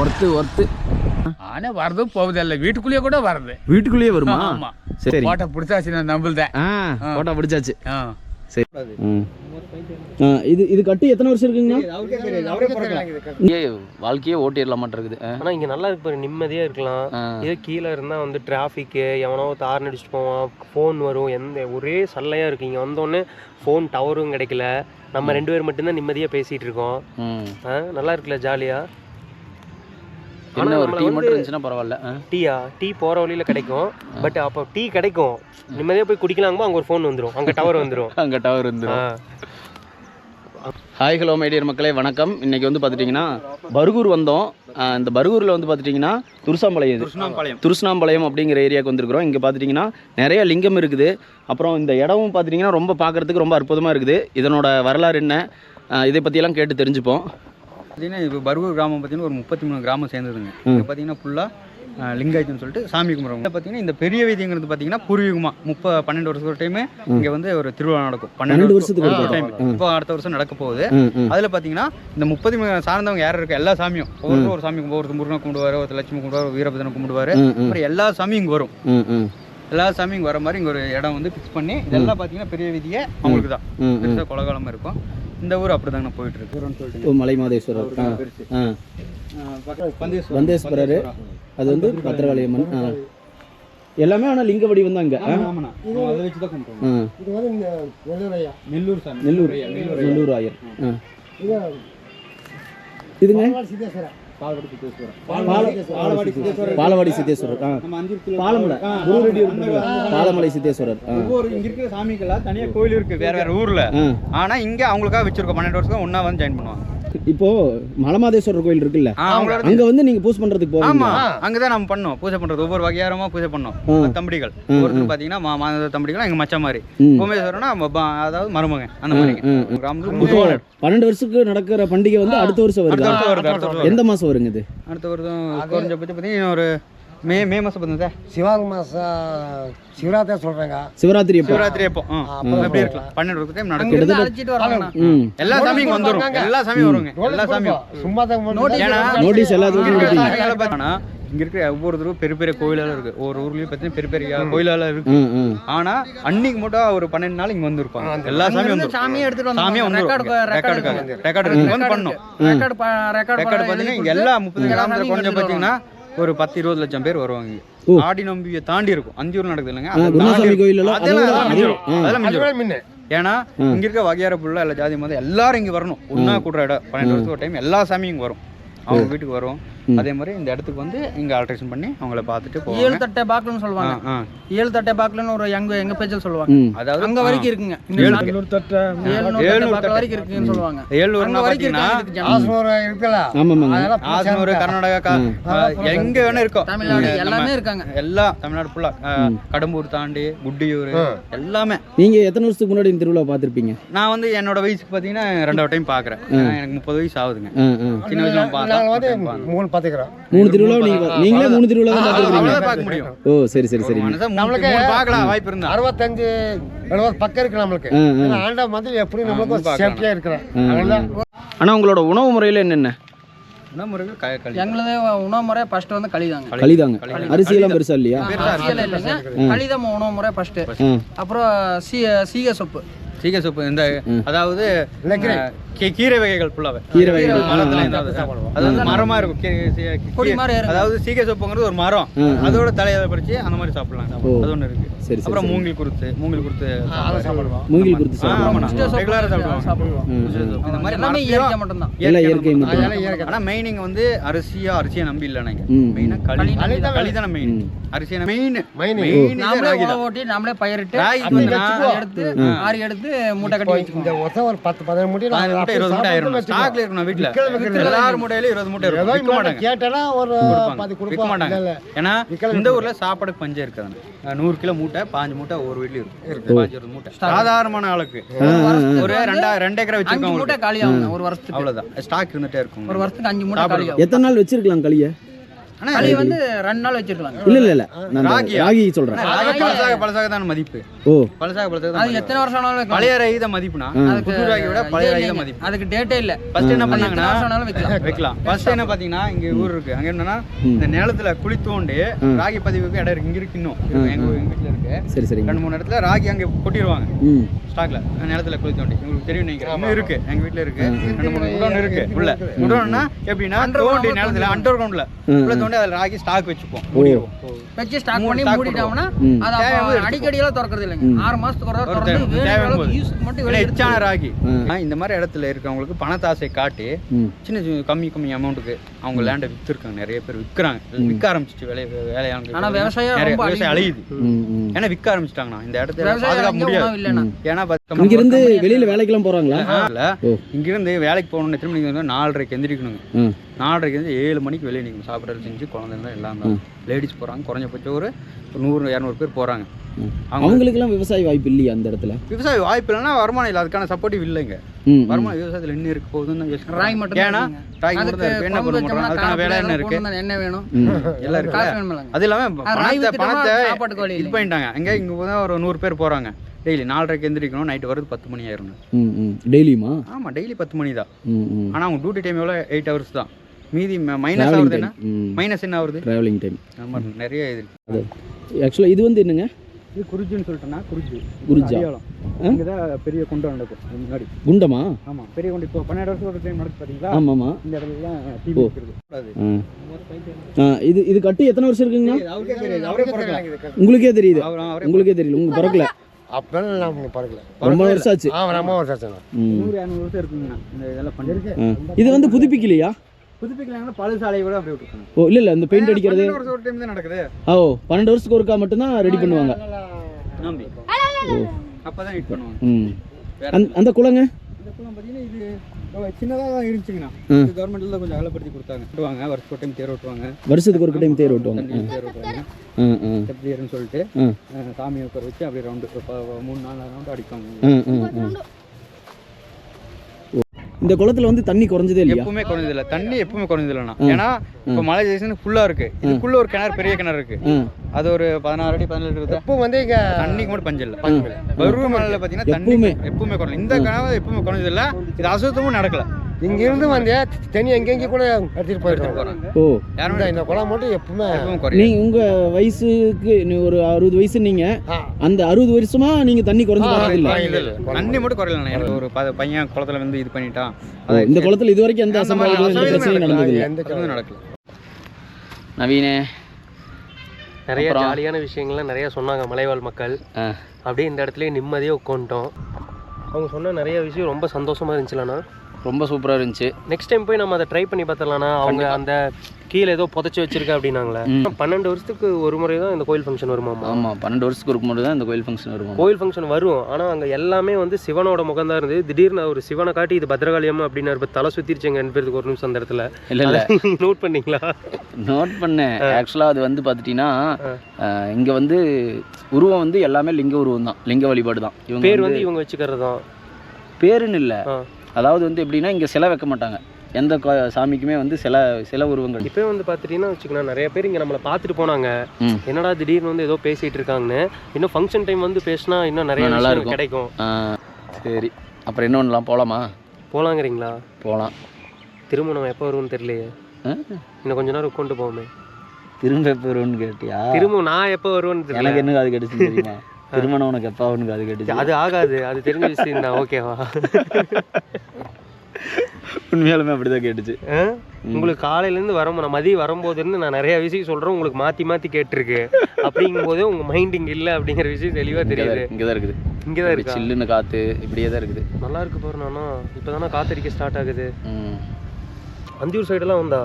Worth ஆனா வரது போகுதில்ல, வீட்டுக்குள்ளேயே கூட வருது. வீட்டுக்குள்ளேயே வருமா? ஆமா. சரி, போட்டோ பிடிச்சாச்சு, நான் நம்புல்தான். போட்டோ பிடிச்சாச்சு. சரி. இது கட்டி எத்தனை வருஷம் இருக்குங்கண்ணா? வாழ்க்கையே ஓட்டிடலாம் மாட்டிருக்குது. ஆனால் இங்கே நல்லா இருக்கு பாருங்க, நிம்மதியாக இருக்கலாம். இதே கீழே இருந்தால் வந்து டிராஃபிக்கு, எவனோ தார் அடிச்சுட்டு போவான், ஃபோன் வரும், ஒரே சல்லையாக இருக்குது. இங்கே வந்தோடனே ஃபோன் டவரும் கிடைக்கல, நம்ம 2 பேர் மட்டும்தான் நிம்மதியாக பேசிகிட்டு இருக்கோம். நல்லா இருக்குல்ல, ஜாலியாக. ஆனால் ஒரு டீ மட்டும் இருந்துச்சுன்னா பரவாயில்ல. டீ போகிற வழியில் கிடைக்கும். பட் அப்போ டீ கிடைக்கும், நிம்மதியாக போய் குடிக்கலாமா, அங்கே ஒரு ஃபோன் வந்துடும், அங்கே டவர் வந்துடும். ஹாய் ஹலோ மைடியர் மக்களே, வணக்கம். இன்றைக்கி வந்து பார்த்துட்டிங்கன்னா பர்கூர் வந்தோம். இந்த பர்கூரில் வந்து பார்த்துட்டிங்கன்னா துருசனாம்பாளையம் அப்படிங்கிற ஏரியாவுக்கு வந்துருக்குறோம். இங்கே பார்த்துட்டிங்கன்னா நிறைய லிங்கம் இருக்குது. அப்புறம் இந்த இடமும் பார்த்துட்டிங்கன்னா ரொம்ப பார்க்குறதுக்கு ரொம்ப அற்புதமாக இருக்குது. இதனோட வரலாறு என்ன, இதை பற்றியெல்லாம் கேட்டு தெரிஞ்சுப்போம். பார்த்தீங்கன்னா இப்போ பர்கூர் கிராமம் பார்த்தீங்கன்னா ஒரு 33 கிராமம் சேர்ந்ததுங்க. இங்கே பார்த்தீங்கன்னா ஃபுல்லாக லிங்காயத்துன்னு சொல்லிட்டு சாமி கும்பிட்றவங்க. பார்த்தீங்கன்னா இந்த பெரிய வீதிங்கிறது பார்த்தீங்கன்னா பூர்வீகமாக 12 வருஷத்துக்கு ஒரு டைமே இங்கே வந்து ஒரு திருவிழா நடக்கும். 12 வருஷத்துக்கு ஒரு டைம். இப்போ அடுத்த வருஷம் நடக்க போகுது. அதில் பார்த்தீங்கன்னா இந்த 33 சார்ந்தவங்க யாரும் இருக்க எல்லா சாமியும் ஒரு சாமி ஒருத்தர் முருகனை கும்பிடுவார், ஒருத்தர் லட்சுமி கும்பிடுவார், வீரபத்ரனை கும்பிடுவார். அப்புறம் எல்லா சாமியும் இங்கே வரும். எல்லா சாமியும் வர மாதிரி இங்கே ஒரு இடம் வந்து ஃபிக்ஸ் பண்ணி இதெல்லாம் பார்த்தீங்கன்னா பெரிய வீதியை அவங்களுக்கு தான் பெருசாக கொலகாலமாக இருக்கும். இந்த ஊர் அப்படி தாங்க போயிட்டு இருக்கு. மலை மாதேஸ்வரர், வந்தேஸ்வரர், அது வந்து பத்திரகாளியம்மன் எல்லாமே. ஆனால் லிங்க வடிவம் தான் இங்கே. அதை வச்சு தான் கொண்டு இது வந்து நெல்லூர் ஆயர். இதுங்க பாலவாடி சித்தேஸ்வரர், பாலமலை சித்தேஸ்வரர். இங்க இருக்கிற சாமிக்கெல்லாம் தனியா கோயில் இருக்கு வேற வேற ஊர்ல. ஆனா இங்க அவங்களுக்காக வச்சிருக்கோம். 12 வருஷம் ஒன்னா வந்து ஜாயின் பண்ணுவாங்க. இப்போ மலமாதேஸ்வரர் கோயில் இருக்குல்ல, அங்க வந்து நீங்க பூஜை பண்றதுக்கு போவீங்க. ஆமா, அங்கதான் நம்ம பண்ணோம் பூஜை பண்றது. ஒவ்வொரு வகையாரமா பூஜை பண்ணோம். தம்பிகள் ஒருத்தர் பாத்தீங்கன்னா தம்பிகள் எங்க மச்ச மாதிரி, பூமேஸ்வரனா அதாவது மருமக அந்த மாதிரி. 12 வருஷத்துக்கு நடக்கிற பண்டிகை வந்து அடுத்த வருஷம் வருது. எந்த மாசம் வருங்க இது? அடுத்த வருஷம் குறைஞ்சபட்சம் பார்த்தீங்கன்னா ஒரு மே மாசம் பார்த்தீங்க. சிவாங்க மாசம் சிவராத்திரி சொல்றாங்க. சிவராத்திரி அப்போ எப்படி இருக்கலாம்? 12 வருஷத்துக்கு டைம் நடக்கும். எல்லா சாமியும் வந்துரும். எல்லா சாமியும் வருங்க. எல்லா சாமியும் சும்மா தான் நோட்டீஸ் எல்லாத்துக்கும். இங்க இருக்கிற ஒவ்வொருத்தரும் பெரிய பெரிய கோயிலால இருக்கு. ஒவ்வொரு ஊர்லயும் பார்த்தீங்கன்னா பெரிய பெரிய கோயிலால இருக்கு. ஆனா அன்னைக்கு மட்டும் ஒரு 12 நாள் இங்க வந்துருப்பாங்க. எல்லா சாமியும் வந்து சாமியை எடுத்துட்டு வந்து ரெக்கார்டு பண்ணோம். ரெக்கார்டு பார்த்தீங்கன்னா இங்க எல்லா 30 கிராமத்துல கொஞ்சம் பார்த்தீங்கன்னா ஒரு 10-20 லட்சம் பேர் வருவாங்க. ஆடி நம்பியை தாண்டி இருக்கும். 5 ஊர் நடக்குது இல்லைங்க, அதெல்லாம். ஏன்னா இங்க இருக்க வகையார புள்ள எல்லா ஜாதி மதம் எல்லாரும் இங்க வரணும். ஒன்னா கூடுற இடம். 12 வருஷத்துக்கு ஒரு டைம் எல்லா சாமியும் இங்க வரும். அவங்க வீட்டுக்கு வரும். அதே மாதிரி இந்த இடத்துக்கு வந்து இங்க ஆல்ட்ரேஷன் பண்ணி அவங்கள பார்த்துட்டு போவாங்க. 7 தட்டை பாக்கலன்னு சொல்லுவாங்க. 7 தட்டை பாக்கலன்னு ஒரு எங்க பேஜ்ல சொல்லுவாங்க. அதாவது அங்க வரைக்கும் இருக்குங்க. 700 தட்டை வரைக்கும் இருக்குன்னு சொல்லுவாங்க. 700 வரைக்கும் இருக்குல்ல. ஆசனூர், கர்நாடகா, எங்க வேணா இருக்கும். தமிழ்நாடு எல்லாமே இருக்காங்க. எல்லாம் தமிழ்நாடு ஃபுல்லா. கடம்பூர் தாண்டி குட்டியூர் எல்லாமே. நீங்க எத்தனை வருஷத்துக்கு முன்னாடி இந்த திருவிழா பார்த்திருப்பீங்க? நான் வந்து என்னோட வயசுக்கு பாத்தீங்கன்னா 2வது டைம் பாக்குறேன். எனக்கு 30 வயசு ஆகுதுங்க. சின்ன வயசுல பார்த்தேன். 3 திருவிழா நீங்களே 3 திருவிழா தான் பார்க்க முடியும். ஓ சரி சரி சரி. நம்மளுக்கு பார்க்கலாம் வாய்ப்பு இருந்தா 65-70 பக்கம் இருக்கு நம்மளுக்கு. ஆண்டா மாதிரி எப்படி நம்மளுக்கு சேஃப்டியா இருக்கிறோம். ஆனா உங்களோட உணவு முறையில என்னென்ன எங்களது உணவு முறை ஃபர்ஸ்ட் வந்து களிதாங்க. அரிசி எல்லாம் பெருசா இல்லையா? அரிசியெல்லாம் இல்லைங்க, களிதான் உணவு முறை ஃபர்ஸ்ட். அப்புறம் சீகை சொப்பு. சீகை சொப்பு இந்த அதாவது கீரை வகைகள் ஃபுல்லாவே. கீரை வகைகள் அதாவது மரமா இருக்கும். கொடி மாதிரி. அதாவது சீகை சொப்புங்கிறது ஒரு மரம், அதோட தலையை பறிச்சு அந்த மாதிரி சாப்பிடலாம். அது ஒண்ணு இருக்கு. அப்புறம் மூங்கில் குருத்து சாப்பிடுவோம். ரெகுலரா சாப்பிடுவோம். இந்த மாதிரி எல்லாமே இயற்கை மட்டும் தான். எல்லாம் இயற்கை மட்டும். ஆனா மெயினிங் வந்து அரிசியை நம்பி இல்ல. நாங்க மெயினா களி தான் மெயின். அரிசியை மெயின் நாமளே ஓட்டி நாமளே பயிரிட்டு எடுத்து ஆரி எடுத்து மூட்டை கட்டி வச்சுக்கோம். இந்த வருஷம் ஒரு 10-15 மூட்டை 20 மூட்டை ஆயிரும். ஸ்டாக்ல இருக்கணும் வீட்ல. எல்லாரும் மூட்டையில 20 மூட்டை இருக்கும். விற்க மாட்டாங்க. கேட்டனா ஒரு 10 விற்க மாட்டாங்க. ஏன்னா இந்த ஊர்ல சாப்பாடு பஞ்சம் இருக்காது. 100 கிலோ மூட்டை 5 மூட்டை ஒரு வீட்லயும் இருக்கு. 5-20 மூட்டை சாதாரணமான ஆளுக்கு. ஒரு 2 ஏக்கர் வச்சிருக்கோம். மூட்டை காலி ஆகும் ஒரு வருஷத்துக்கு. அவ்வளவுதான் ஸ்டாக் இருந்துட்டே இருக்கும். ஒரு வருஷத்துக்கு 5 மூட்டை காலி ஆகும். எத்தனை நாள் வச்சிருக்கலாம் களியை? களி வந்து 2 நாள் வச்சிருக்கலாம். இல்ல நான் ராகி சொல்றேன். பழசாக தான் மதிப்பு. ஓ பழசாக அது எத்தனை வருஷம் ஆனாலும் வைக்கலாம். பழைய ராகி தான் மதிப்புனா புது ராகி விட பழைய ராகி தான் மதிப்பு. அதுக்கு டேட்டே இல்ல. ஃபர்ஸ்ட் என்ன பண்ணாங்கன்னா எத்தனை வருஷம் ஆனாலும் வைக்கலாம். ஃபர்ஸ்ட் என்ன பாத்தீங்கன்னா இங்க ஊர் இருக்கு. அங்க என்னன்னா இந்த நிலத்துல குழி தோண்டி ராகி பதிவுக்கு இடம் இருக்கு. இங்க இருக்கு இன்னும் எங்க வீட்டுல இருக்கு. சரி 2-3 இடத்துல ராகி அங்க கொட்டிடுவாங்க ஸ்டாக்ல நிலத்துல குழி தோண்டி. உங்களுக்கு தெரியும் நினைக்கிறேன். இன்னும் இருக்கு எங்க வீட்டுல இருக்கு. 2-3 குடோன் இருக்கு உள்ள. குடோன்னா எப்படின்னா தோண்டி நிலத்துல அண்டர் கிரவுண்ட்ல உள்ள தோண்டி அதுல ராகி ஸ்டாக் வச்சுப்போம். வச்சு ஸ்டாக் பண்ணி மூடிட்டோம்னா அது அடிக்கடி எல்லாம் திறக்கிறது இல்லைங்க. 6 மாசத்துக்கு ஒரு தடவை திறந்து வேற யூஸ்க்கு மட்டும் வெளிய எச்சான ராகி. இந்த மாதிரி இடத்துல இருக்கவங்களுக்கு பணத்தாசை காட்டி சின்ன கம்மி அமௌண்ட்டுக்கு அவங்க லேண்டை வித்துருக்காங்க. நிறைய பேர் விற்கிறாங்க. விற்க ஆரம்பிச்சிட்டு வேலையாங்க. ஆனா விவசாயம் அழியுது. ஏன்னா விற்க ஆரம்பிச்சிட்டாங்கண்ணா இந்த இடத்துல பாதுகாக்க முடியாது. ஏன்னா இங்க இருந்து வெளியில வேலைக்கெல்லாம் போறாங்களா? இங்க இருந்து வேலைக்கு போகணும்னு திரும்ப 4:30க்கு எந்திரிக்கணுங்க. 4:30க்கு வந்து 7 மணிக்கு வெளியே நிற்கணும். சாப்பிட்றது செஞ்சு குழந்தைங்க எல்லாம் தான் லேடிஸ் போகிறாங்க. குறைஞ்சபட்சம் ஒரு 100-200 பேர் போகிறாங்க. அவங்களுக்குலாம் விவசாய வாய்ப்பு இல்லையா அந்த இடத்துல? விவசாய வாய்ப்பு இல்லைன்னா வருமானம் இல்லை. அதுக்கான சப்போர்ட்டிவ் இல்லைங்க. வருமானம் விவசாயத்தில் என்ன இருக்கு போகுதுன்னு ராகி மட்டும் ஏன்னா ராகி மட்டும் தான் என்ன பண்ண முடியும். அதுக்கான வேலை என்ன இருக்கு? என்ன வேணும்? எல்லாம் இருக்கு. அது இல்லாமல் பணத்தை இது பண்ணிட்டாங்க. இங்கே தான் ஒரு 100 பேர் போகிறாங்க. டெய்லி 4:30க்கு எந்திரிக்கணும். நைட்டு வரது 10 மணி ஆயிரும். டெய்லியுமா? ஆமாம் டெய்லி 10 மணி தான். ஆனால் அவங்க டியூட்டி டைம் எவ்வளோ 8 hours தான். மீதி மைனஸ் ஆகுது. என்ன மைனஸ் என்ன ஆகுது? Travelling time. ஆமாம் நிறைய இது இருக்குது. ஆக்சுவலாக இது வந்து என்னங்க? இது குறிஞ்சின்னு சொல்லிட்டேன்னா குறிஞ்சி இங்கே தான் பெரிய குண்டம் நடக்கும் முன்னாடி. குண்டமா? ஆமாம் பெரிய குண்டம். இப்போ 12 வருஷம் ஒரு டைம் நடக்குது பார்த்தீங்களா? ஆமாம். இந்த இடத்துலலாம் டிவி இருக்குது. இது கட்டி எத்தனை வருஷம் இருக்குங்க? அவரே பிறக்கல. உங்களுக்கே தெரியுது? உங்களுக்கே தெரியல, உங்க பிறக்கல. அப்பெல்லாம் நான் பறக்கல. ரொம்ப வருஷம் ஆச்சு. ரொம்ப வருஷம் ஆச்சு. 100-200 வருஷம் இருக்குங்கண்ணா இந்த இதெல்லாம் பண்ணிருக்கு. இது வந்து புதுப்பிக்கலையா? புதுப்பிக்கலாங்கன்னா பழு சாலை கூட அப்படியே விட்டுருக்காங்க. ஓ இல்ல இந்த பெயிண்ட் அடிக்கிறது ஒரு டைம் தான் நடக்குது. ஓ 12 வருஷத்துக்கு ஒருக்கா மட்டும் தான் ரெடி பண்ணுவாங்க. நம்பி அப்பதான் ஹிட் பண்ணுவாங்க. அந்த குளங்க இந்த குளம் பார்த்தீங்கன்னா இது சின்னதாக தான் இருந்துச்சுங்கண்ணா. கவர்மெண்ட்ல தான் கொஞ்சம் அகலப்படுத்தி கொடுத்தாங்க. விட்டுவாங்க வருஷத்துக்கு ஒரு டைம் தேர் ஓட்டுவாங்க. வருஷத்துக்கு ஒரு டைம் தேர் ஓட்டுவாங்க. தேர் ஓட்டுவாங்க தேர்னு சொல்லிட்டு சாமியை உட்கார வச்சு அப்படியே ரவுண்டு 3-4 ரவுண்டு அடிப்பாங்க. இந்த குளத்துல வந்து தண்ணி குறைஞ்சதே இல்லையா? எப்பவுமே குறைஞ்சது இல்லை. தண்ணி எப்பவுமே குறைஞ்சது இல்லைண்ணா. ஏன்னா இப்போ மழை சீசன் ஃபுல்லா இருக்கு. இதுக்குள்ள ஒரு கிணறு, பெரிய கிணறு இருக்கு. அது ஒரு 16 அடி 17 அடி இருக்கு. இப்போ வந்து இங்க தண்ணிக்கு மட்டும் பஞ்சம் இல்லை. பருவ மழையில பார்த்தீங்கன்னா தண்ணி எப்பவுமே குறையும். இந்த கிணறு எப்பவுமே குறைஞ்சது இல்லை. இது அசுத்தமும் நடக்கல. இங்க இருந்து வந்து தண்ணி எங்கெங்க கூட எடுத்துட்டு போயிட்டு. ஓ யாரும் இந்த குளம் மட்டும் எப்பவுமே நீங்க உங்க வயசுக்கு ஒரு 60 வயசு, நீங்க அந்த 60 வருஷமா நீங்க தண்ணி குறைஞ்சு பார்த்ததில்ல? தண்ணி மட்டும் குறையல. எனக்கு ஒரு பையன் குளத்துல வந்து இது பண்ணிட்டான். இந்த குளத்துல இது வரைக்கும் எந்த அசம்பாவிதமும் எந்த பிரச்சனையும் நடந்ததில்லை. நடக்கல. நவீனே நிறைய ஜாலியான விஷயங்கள்லாம் நிறைய சொன்னாங்க மலைவாழ் மக்கள். அப்படியே இந்த இடத்துலயே நிம்மதியாக உட்காந்துட்டோம். அவங்க சொன்ன நிறைய விஷயம் ரொம்ப சந்தோஷமா இருந்துச்சுலண்ணா. ரொம்ப சூப்பராக இருந்துச்சு. நெக்ஸ்ட் டைம் போய் நம்ம அதை ட்ரை பண்ணி பார்த்துடலாம்ண்ணா. அவங்க அந்த கீழே ஏதோ புதைச்சி வச்சிருக்கா அப்படின்னாங்களே. 12 வருஷத்துக்கு ஒரு முறை தான் இந்த கோயில் ஃபங்க்ஷன் வருமா? ஆமாம் 12 வருஷத்துக்கு ஒரு முறை தான் இந்த கோயில் ஃபங்க்ஷன் வரும். கோயில் ஃபங்க்ஷன் வரும். ஆனால் அங்கே எல்லாமே வந்து சிவனோட முகம் தான் இருந்தது. திடீர்னு ஒரு சிவனை காட்டி இது பத்ரகாளியம்மா அப்படின்னு தலை சுற்றிருச்சுங்க 2 பேருக்கு ஒரு நிமிஷம் அந்த இடத்துல. இல்லை நோட் பண்ணீங்களா? நோட் பண்ணேன். ஆக்சுவலாக அது வந்து பார்த்துட்டிங்கன்னா இங்கே வந்து உருவம் வந்து எல்லாமே லிங்க உருவம் தான், லிங்க வழிபாடு தான். இவங்க பேர் வந்து இவங்க வச்சுக்கிறது தான் பேருன்னு இல்லை. அதாவது வந்து எப்படின்னா இங்கே சிலை வைக்க மாட்டாங்க. எந்த சாமிக்குமே வந்து சில உருவங்கள். இப்போ வந்து பார்த்துட்டீங்கன்னா வச்சுக்கோங்க, நிறைய பேர் இங்கே நம்மளை பார்த்துட்டு போனாங்க. என்னடா திடீர்னு வந்து ஏதோ பேசிகிட்டு இருக்காங்கன்னு. இன்னும் ஃபங்க்ஷன் டைம் வந்து பேசினா இன்னும் நிறைய நல்லா இருக்கும், கிடைக்கும். சரி, அப்புறம் என்ன ஒன்றுலாம் போகலாமா? போகலாங்கிறீங்களா? போகலாம். திரும்ப நம்ம எப்போ வருவோம்னு தெரியலையே. இன்னும் கொஞ்ச நேரம் கொண்டு போவோமே. திரும்ப எப்போ வருவோன்னு கேட்டியா? திரும்ப நான் எப்போ வருவேன்னு தெரியல. எனக்கு என்ன அது கிடைச்சு தெரியுமா? திருமணம் உனக்கு எப்போ அவனுக்கு அது கேட்டுச்சு? அது ஆகாது, அது தெரிஞ்ச விஷயம் தான். ஓகேவா? உண்மையாலுமே அப்படிதான் கேட்டுச்சு. உங்களுக்கு காலையிலேருந்து நான் மதியம் வரும்போதுலேருந்து நான் நிறைய விஷயம் சொல்கிறேன். உங்களுக்கு மாற்றி கேட்டிருக்கு. அப்படிங்கும் போதே உங்கள் மைண்ட் இங்கே இல்லை அப்படிங்கிற விஷயம் தெளிவாக தெரியுது. இங்கே தான் இருக்குது. இங்கே தான் இருக்குது. சில்லுன்னு காற்று இப்படியே தான் இருக்குது. நல்லா இருக்கு பாரு. நானா இப்போ தானே காற்றடிக்க ஸ்டார்ட் ஆகுது. அந்தியூர் சைடெல்லாம் வந்தா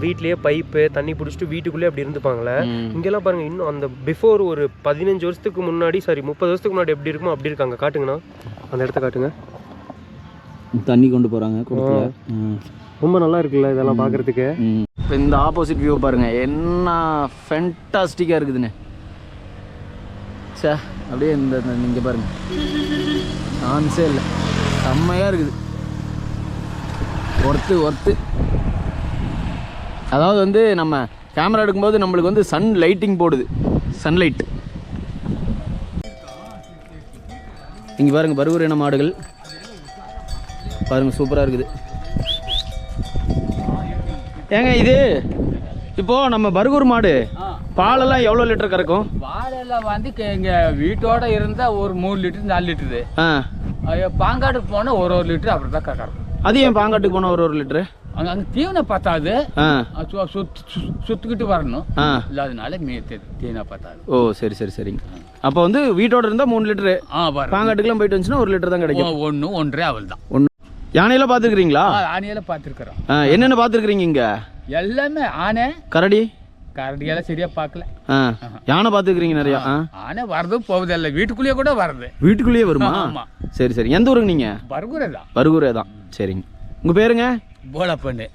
வீட்லயே பைப்பு தண்ணி பிடிச்சிட்டு வீட்டுக்குள்ளே அப்படி இருந்துப்பாங்களே. இங்கெல்லாம் பாருங்க, இன்னும் அந்த பிஃபோர் ஒரு 15 வருஷத்துக்கு முன்னாடி, சாரி 30 வருஷத்துக்கு முன்னாடி எப்படி இருக்குமோ அப்படி இருக்காங்க. காட்டுங்கண்ணா, அந்த இடத்த காட்டுங்க. தண்ணி கொண்டு போறாங்க. ரொம்ப நல்லா இருக்குல்ல இதெல்லாம் பார்க்கறதுக்கு. இப்போ இந்த ஆப்போசிட் வியூ பாருங்க, என்ன ஃபென்டாஸ்டிக்காக இருக்குதுன்னு. சார் அப்படியே இந்த இங்கே பாருங்க, சான்ஸே இல்லை, செம்மையாக இருக்குது. ஒர்த்து. அதாவது வந்து நம்ம கேமரா எடுக்கும்போது நம்மளுக்கு வந்து சன் லைட்டிங் போடுது, சன்லைட். இங்கே பாருங்கள் பர்கூர் இன மாடுகள் பாருங்கள், சூப்பராக இருக்குது. ஏங்க இது இப்போது நம்ம பர்கூர் மாடு பாலெல்லாம் எவ்வளோ லிட்டர் கறக்கும்? பாலெல்லாம் வந்து இங்கே வீட்டோட இருந்தால் ஒரு 3 லிட்டர் 4 லிட்டரு. பாங்காட்டுக்கு போனால் ஒரு லிட்டர் அப்படி தான் கறக்கும். அது ஏன் பாங்காட்டுக்கு போனால் ஒரு லிட்டரு? அங்கே தீவனம் பத்தாது, சுற்றிக்கிட்டு வரணும். இல்லாதனால தீவனம் பத்தாது. ஓ சரி சரி சரிங்க. அப்போ வந்து வீட்டோட இருந்தால் 3 லிட்டரு, பாங்காட்டுக்குலாம் போயிட்டு வந்துச்சுன்னா 1 லிட்டர் தான் கிடைக்கும். 1 1.5 அவள் தான். ஒன்று. யானையெல்லாம் பார்த்துருக்குறீங்களா? ஆனையெல்லாம் பார்த்துருக்குறோம். என்னென்ன பார்த்துருக்குறீங்க இங்கே? எல்லாமே ஆனை, கரடி. கரடியெல்லாம் சரியா பார்க்கல. யானை பார்த்துருக்குறீங்க நிறையா? ஆனை வரதும் போவதில்லை, வீட்டுக்குள்ளேயே கூட வருது. வீட்டுக்குள்ளேயே வருமா? ஆமாம். சரி சரி. எந்த ஊருங்க நீங்கள்? பர்கூரே தான். பர்கூரே தான். சரிங்க. உங்கள் பேருங்க? போலப்பண்ணு.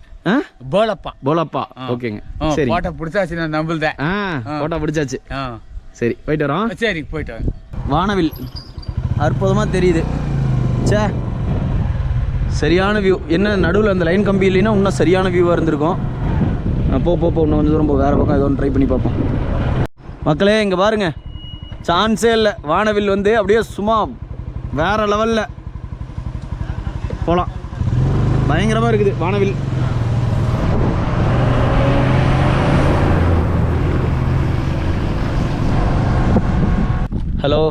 போலப்பா. போலப்பா. ஓகேங்க. சரி, போட்டோ பிடிச்சாச்சு, நான் நம்புதேன். போட்டோ பிடிச்சாச்சு. சரி போயிட்டு வரோம். சரி போயிட்டு வாங்க. வானவில் அற்புதமாக தெரியுது. சே சரியான வியூ. என்ன நடுவில் அந்த லைன் கம்பி இல்லைன்னா இன்னும் சரியான வியூவாக இருந்திருக்கும். போ இன்னும் கொஞ்சம் தூரம் வேறு பக்கம் ஏதோ ஒன்று ட்ரை பண்ணி பார்ப்போம். மக்களே இங்கே பாருங்கள், சான்ஸே இல்லை. வானவில் வந்து அப்படியே சும்மா வேறு லெவலில் போகலாம். பயங்கரமாக இருக்குது வானவில். ஹலோ,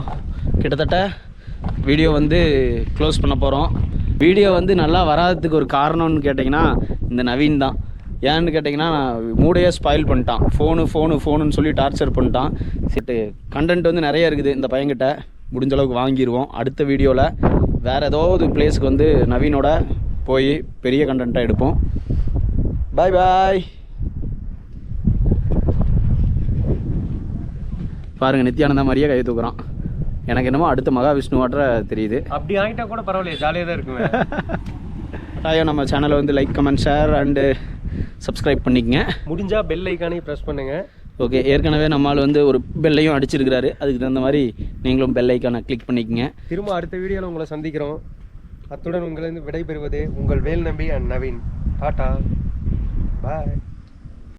கிட்டத்தட்ட வீடியோ வந்து க்ளோஸ் பண்ண போகிறோம். வீடியோ வந்து நல்லா வராததுக்கு ஒரு காரணம்னு கேட்டிங்கன்னா இந்த நவீன் தான். ஏன்னு கேட்டிங்கன்னா மூடையே ஸ்பாயில் பண்ணிட்டான். ஃபோனுன்னு சொல்லி டார்ச்சர் பண்ணிட்டான். சரி, கண்டென்ட் வந்து நிறைய இருக்குது இந்த பையன்கிட்ட. முடிஞ்ச அளவுக்கு வாங்கிடுவோம். அடுத்த வீடியோவில் வேறு ஏதாவது பிளேஸுக்கு வந்து நவீனோட போய் பெரிய கண்டென்ட்டாக எடுப்போம். பாய் பாய். பாருங்கள், நித்யானந்தா மாதிரியே கை தூக்குறான். எனக்கு என்னமோ அடுத்த மகாவிஷ்ணுவாட்ட தெரியுது. அப்படி ஆகிட்டா கூட பரவாயில்லையே, ஜாலியாக தான் இருக்குமே. கட்டாயம் நம்ம சேனலை வந்து like, comment, share and subscribe பண்ணிக்கங்க. முடிஞ்சால் பெல் ஐக்கானையும் ப்ரெஸ் பண்ணுங்கள். ஓகே, ஏற்கனவே நம்மளால் வந்து ஒரு பெல்லையும் அடிச்சிருக்கிறாரு. அதுக்கு தகுந்த மாதிரி நீங்களும் பெல் ஐக்கானை கிளிக் பண்ணிக்கங்க. திரும்ப அடுத்த வீடியோவில் உங்களை சந்திக்கிறோம். அத்துடன் உங்களிருந்து விடைபெறுவது உங்கள் வேல் நம்பி அண்ட் நவீன். Tata bye.